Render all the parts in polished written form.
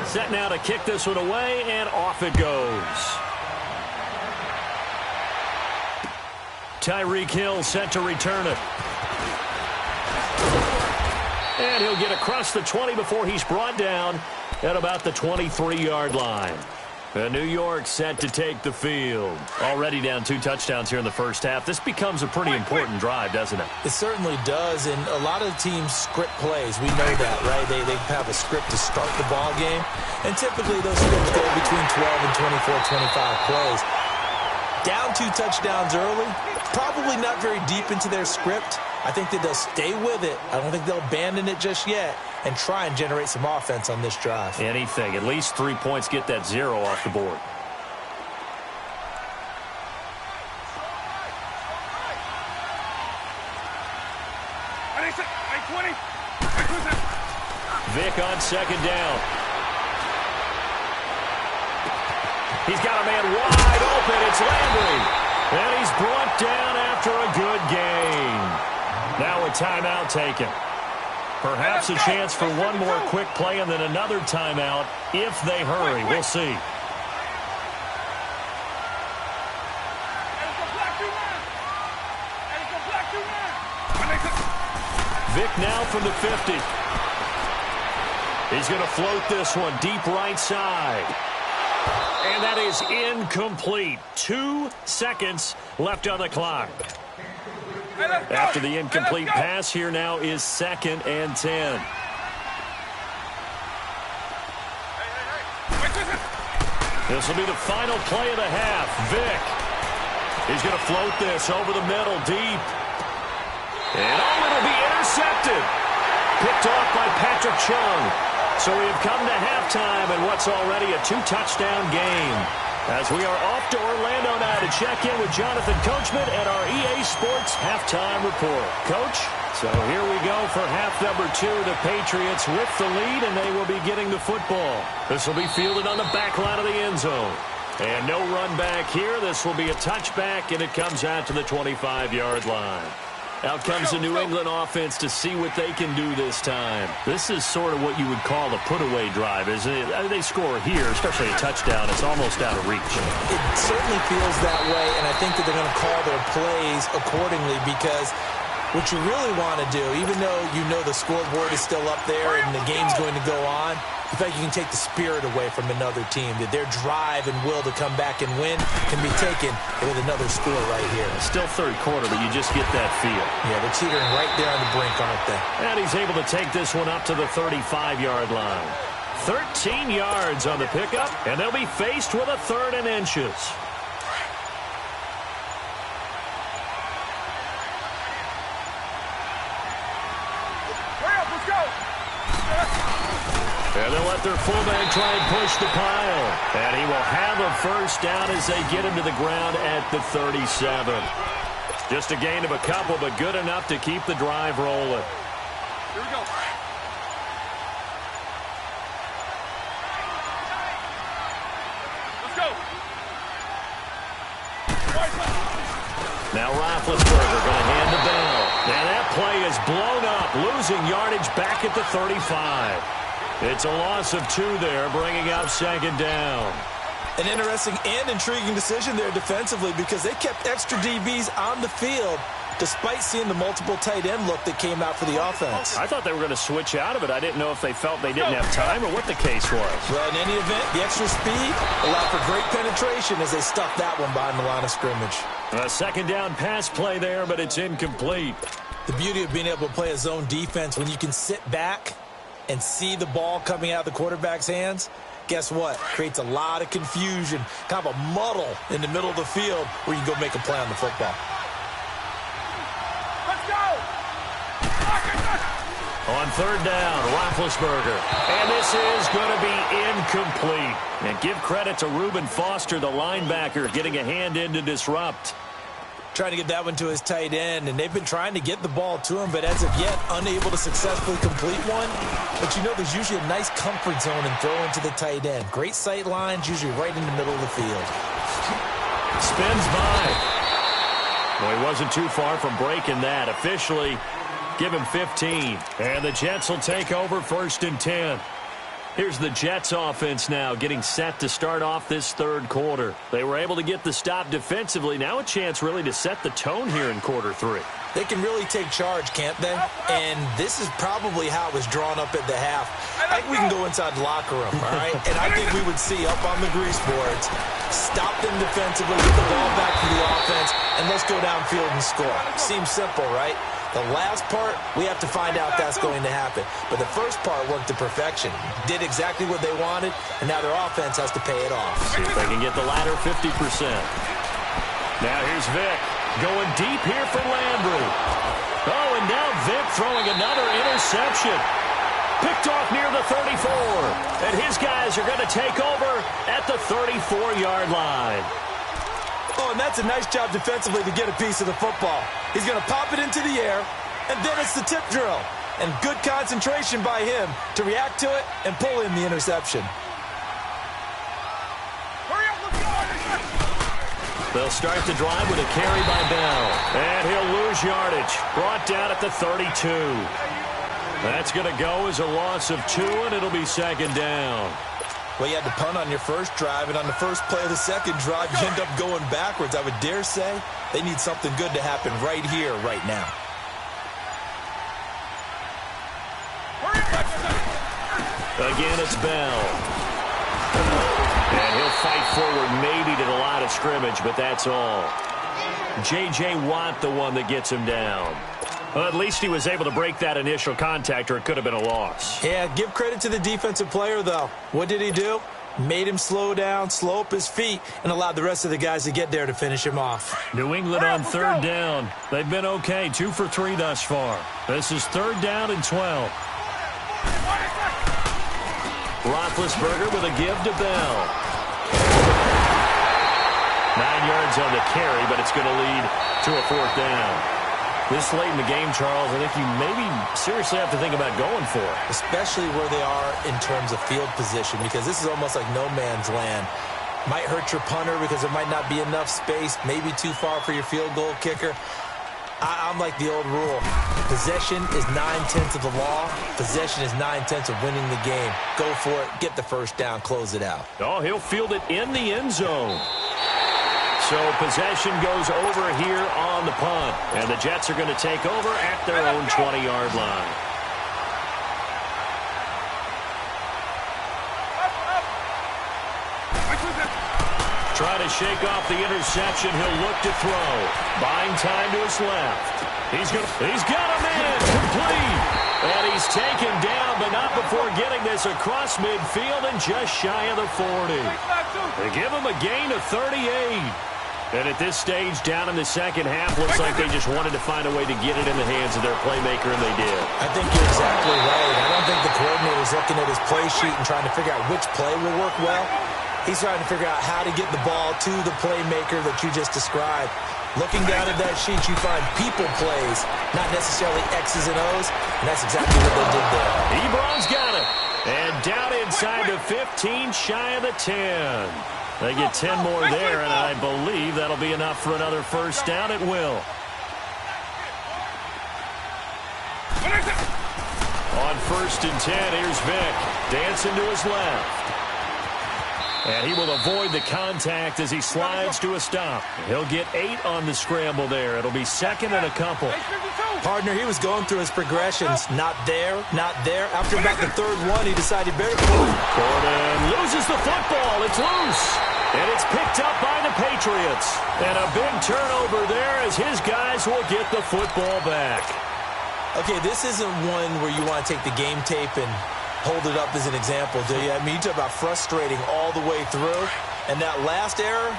Set now to kick this one away, and off it goes. Tyreek Hill set to return it. And he'll get across the 20 before he's brought down at about the 23-yard line. New York set to take the field. Already down 2 touchdowns here in the first half. This becomes a pretty important drive, doesn't it? It certainly does, and a lot of teams script plays. We know that, right? They have a script to start the ball game, and typically those scripts go between 12 and 24, 25 plays. Down 2 touchdowns early, probably not very deep into their script. I think that they'll stay with it. I don't think they'll abandon it just yet and try and generate some offense on this drive. Anything. At least 3 points, get that 0 off the board. Vic on second down. He's got a man wide open. It's Landry. And he's brought down after a good gain. Now a timeout taken. Perhaps a chance for one more quick play and then another timeout if they hurry. We'll see. Vic now from the 50. He's going to float this one deep right side. And that is incomplete. 2 seconds left on the clock. After the incomplete pass, here now is 2nd and 10. This will be the final play of the half. Vic. He's going to float this over the middle deep. And it'll be intercepted. Picked off by Patrick Chung. So we have come to halftime in what's already a 2-touchdown game. As we are off to Orlando now to check in with Jonathan Coachman at our EA Sports Halftime Report. Coach, so here we go for half number 2. The Patriots with the lead, and they will be getting the football. This will be fielded on the back line of the end zone. And no run back here. This will be a touchback, and it comes out to the 25-yard line. Out comes the New England offense to see what they can do this time. This is sort of what you would call a put-away drive, isn't it? I mean, they score here, especially a touchdown. It's almost out of reach. It certainly feels that way, and I think that they're going to call their plays accordingly because what you really want to do, even though you know the scoreboard is still up there and the game's going to go on, you feel like you can take the spirit away from another team, that their drive and will to come back and win can be taken with another score right here. Still third quarter, but you just get that feel. Yeah, they're teetering right there on the brink, aren't they? And he's able to take this one up to the 35-yard line. 13 yards on the pickup, and they'll be faced with a 3rd and inches. And they'll let their fullback try and push the pile. And he will have a first down as they get him to the ground at the 37. Just a gain of a couple, but good enough to keep the drive rolling. Here we go. Let's go. Now Roethlisberger going to hand the ball. And that play is blown up, losing yardage back at the 35. It's a loss of 2 there, bringing up 2nd down. An interesting and intriguing decision there defensively because they kept extra DBs on the field despite seeing the multiple tight end look that came out for the offense. I thought they were going to switch out of it. I didn't know if they felt they didn't have time or what the case was. Well, in any event, the extra speed allowed for great penetration as they stuffed that one behind the line of scrimmage. A 2nd down pass play there, but it's incomplete. The beauty of being able to play a zone defense when you can sit back and see the ball coming out of the quarterback's hands, guess what? Creates a lot of confusion, kind of a muddle in the middle of the field where you can go make a play on the football. Let's go! On 3rd down, Roethlisberger. And this is going to be incomplete. And give credit to Reuben Foster, the linebacker, getting a hand in to disrupt. Trying to get that one to his tight end, and they've been trying to get the ball to him, but as of yet, unable to successfully complete one. But you know there's usually a nice comfort zone in throwing to the tight end. Great sight lines, usually right in the middle of the field. Spins by. Well, he wasn't too far from breaking that. Officially, give him 15. And the Jets will take over 1st and 10. Here's the Jets offense now getting set to start off this third quarter. They were able to get the stop defensively. Now a chance really to set the tone here in quarter three. They can really take charge, can't they? And this is probably how it was drawn up at the half. I think we can go inside the locker room, all right? And I think we would see up on the grease boards, stop them defensively, get the ball back to the offense, and let's go downfield and score. Seems simple, right? The last part, we have to find out that's going to happen. But the first part worked to perfection. Did exactly what they wanted, and now their offense has to pay it off. See if they can get the latter 50%. Now here's Vic. Going deep here for Landry. Oh, and now Vic throwing another interception. Picked off near the 34. And his guys are going to take over at the 34-yard line. Oh, and that's a nice job defensively to get a piece of the football. He's going to pop it into the air, and then it's the tip drill. And good concentration by him to react to it and pull in the interception. They'll start the drive with a carry by Bell. And he'll lose yardage. Brought down at the 32. That's going to go as a loss of 2, and it'll be second down. Well, you had to punt on your first drive, and on the first play of the second drive, you end up going backwards. I would dare say they need something good to happen right here, right now. Again, it's Bell. And he'll fight forward maybe to the line of scrimmage, but that's all. J.J. Watt, the one that gets him down. Well, at least he was able to break that initial contact, or it could have been a loss. Yeah, give credit to the defensive player, though. What did he do? Made him slow down, slow up his feet, and allowed the rest of the guys to get there to finish him off. New England on third down. They've been okay, 2 for 3 thus far. This is third down and 12. Roethlisberger with a give to Bell. 9 yards on the carry, but it's going to lead to a fourth down. This late in the game, Charles, I think you maybe seriously have to think about going for it. Especially where they are in terms of field position, because this is almost like no man's land. Might hurt your punter because there might not be enough space, maybe too far for your field goal kicker. I'm like the old rule. Possession is 9/10 of the law. Possession is 9/10 of winning the game. Go for it. Get the first down. Close it out. Oh, he'll field it in the end zone. So possession goes over here on the punt. And the Jets are going to take over at their own 20-yard line. Try to shake off the interception. He'll look to throw. Buying time to his left. He's got a man complete. And he's taken down, but not before getting this across midfield and just shy of the 40. They give him a gain of 38. And at this stage, down in the second half, looks like they just wanted to find a way to get it in the hands of their playmaker, and they did. I think you're exactly right. I don't think the coordinator's looking at his play sheet and trying to figure out which play will work well. He's trying to figure out how to get the ball to the playmaker that you just described. Looking down at that sheet, you find people plays, not necessarily X's and O's, and that's exactly what they did there. Ebron's got it. And down inside the 15, shy of the 10. They get 10 more there, and I believe that'll be enough for another first down. It will. On 1st and 10, here's Vic. Dancing to his left. And he will avoid the contact as he slides to a stop. He'll get 8 on the scramble there. It'll be second and a couple. Partner, he was going through his progressions. Not there, not there. After about the third one, he decided better to move. Gordon loses the football. It's loose. And it's picked up by the Patriots. And a big turnover there as his guys will get the football back. Okay, this isn't one where you want to take the game tape and hold it up as an example, do you? I mean, you talk about frustrating all the way through. And that last error,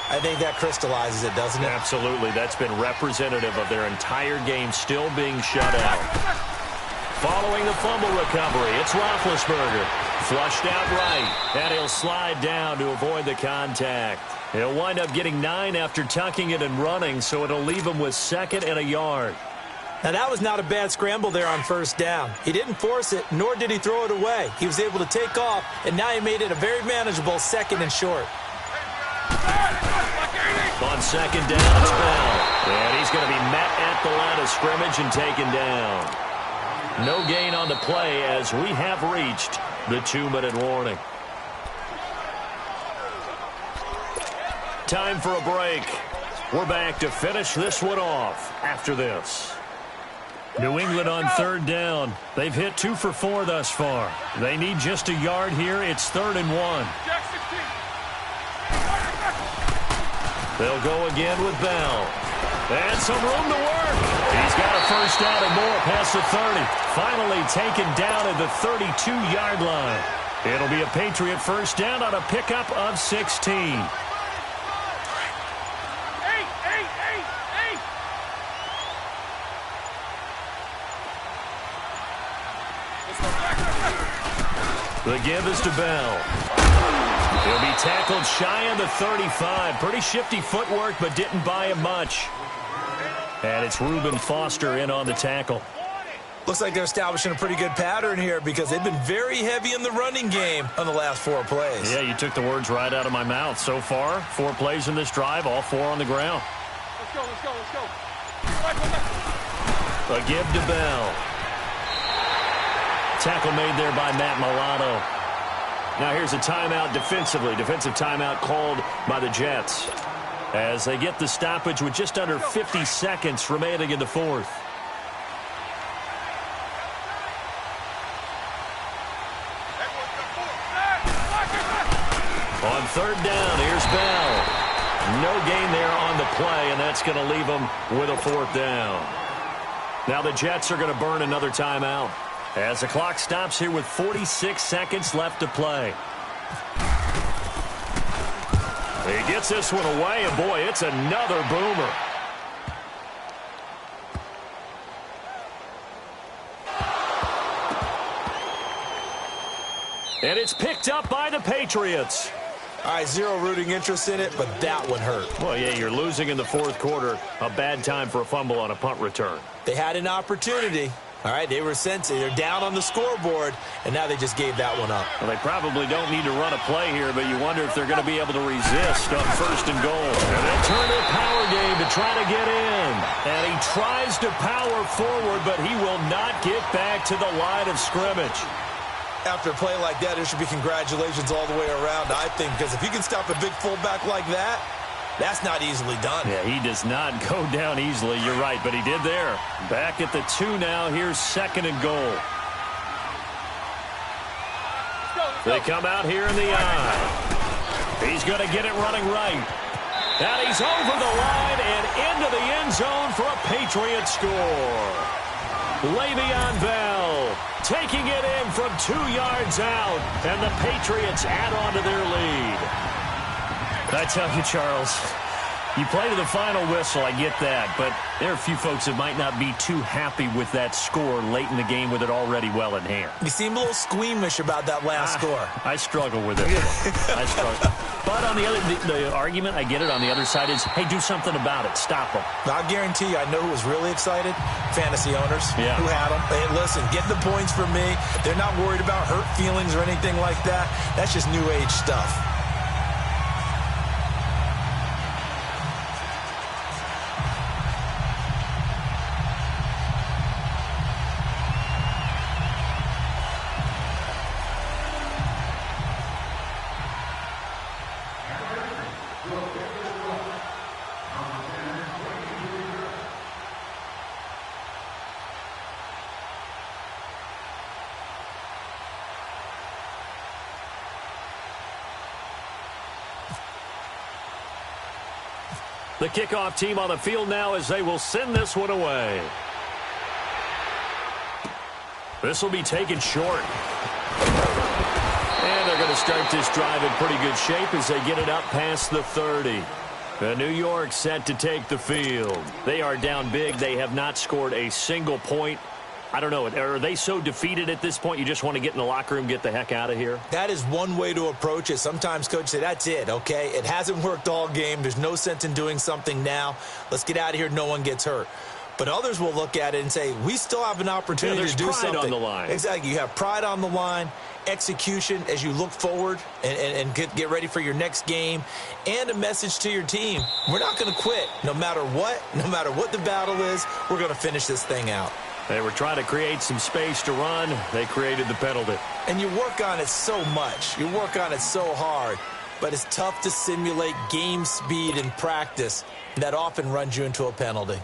I think that crystallizes it, doesn't it? Absolutely. That's been representative of their entire game still being shut out. Following the fumble recovery, it's Roethlisberger. Flushed out right, and he'll slide down to avoid the contact. He'll wind up getting 9 after tucking it and running, so it'll leave him with 2nd and a yard. Now, that was not a bad scramble there on 1st down. He didn't force it, nor did he throw it away. He was able to take off, and now he made it a very manageable 2nd and short. On 2nd down, it's Bell. And he's going to be met at the line of scrimmage and taken down. No gain on the play as we have reached the 2-minute warning. Time for a break. We're back to finish this one off after this. New England on 3rd down. They've hit 2 for 4 thus far. They need just a yard here. It's 3rd and 1. They'll go again with Bell. And some room to work. He's got a first down and more past the 30. Finally taken down at the 32-yard line. It'll be a Patriot first down on a pickup of 16. The give is to Bell. He'll be tackled shy of the 35. Pretty shifty footwork, but didn't buy him much. And it's Reuben Foster in on the tackle. Looks like they're establishing a pretty good pattern here because they've been very heavy in the running game on the last 4 plays. Yeah, you took the words right out of my mouth. So far, 4 plays in this drive, all 4 on the ground. Let's go, let's go, let's go. A give to Bell. Tackle made there by Matt Milano. Now here's a timeout defensively. Defensive timeout called by the Jets as they get the stoppage with just under 50 seconds remaining in the 4th. On 3rd down, here's Bell. No gain there on the play, and that's going to leave them with a 4th down. Now the Jets are going to burn another timeout as the clock stops here with 46 seconds left to play. He gets this one away, and boy, it's another boomer. And it's picked up by the Patriots. All right, zero rooting interest in it, but that one hurt. Well, yeah, you're losing in the 4th quarter. A bad time for a fumble on a punt return. They had an opportunity. All right, they were sensitive. They're down on the scoreboard, and now they just gave that one up. Well, they probably don't need to run a play here, but you wonder if they're going to be able to resist on 1st and goal. And they'll turn to a power game to try to get in. And he tries to power forward, but he will not get back to the line of scrimmage. After a play like that, there should be congratulations all the way around, I think, because if you can stop a big fullback like that, that's not easily done. Yeah, he does not go down easily. You're right, but he did there. Back at the 2 now. Here's 2nd and goal. They come out here in the eye. He's going to get it running right. And he's over the line and into the end zone for a Patriot score. Le'Veon Bell taking it in from 2 yards out, and the Patriots add on to their lead. I tell you, Charles, you play to the final whistle, I get that, but there are a few folks that might not be too happy with that score late in the game with it already well in hand. You seem a little squeamish about that last score. I struggle with it. I struggle. But on the other, the argument, I get it, on the other side is, hey, do something about it. Stop them. I guarantee you, I know who was really excited. Fantasy owners who had them. Hey, listen, get the points for me. They're not worried about hurt feelings or anything like that. That's just new age stuff. The kickoff team on the field now as they will send this one away. This will be taken short. And they're going to start this drive in pretty good shape as they get it up past the 30. New York set to take the field. They are down big. They have not scored a single point. I don't know. Are they so defeated at this point you just want to get in the locker room, get the heck out of here? That is one way to approach it. Sometimes coaches say, that's it, okay? It hasn't worked all game. There's no sense in doing something now. Let's get out of here. No one gets hurt. But others will look at it and say, we still have an opportunity to do something. There's pride on the line. Exactly. You have pride on the line, execution as you look forward and get ready for your next game, and a message to your team. We're not going to quit no matter what the battle is. We're going to finish this thing out. They were trying to create some space to run. They created the penalty. And you work on it so much. You work on it so hard. But it's tough to simulate game speed in practice. That often runs you into a penalty.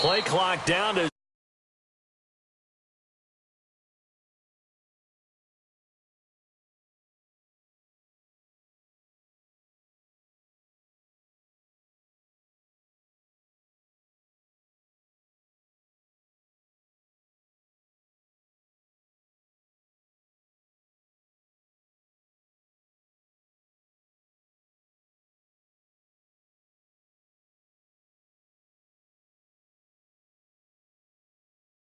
Play clock down to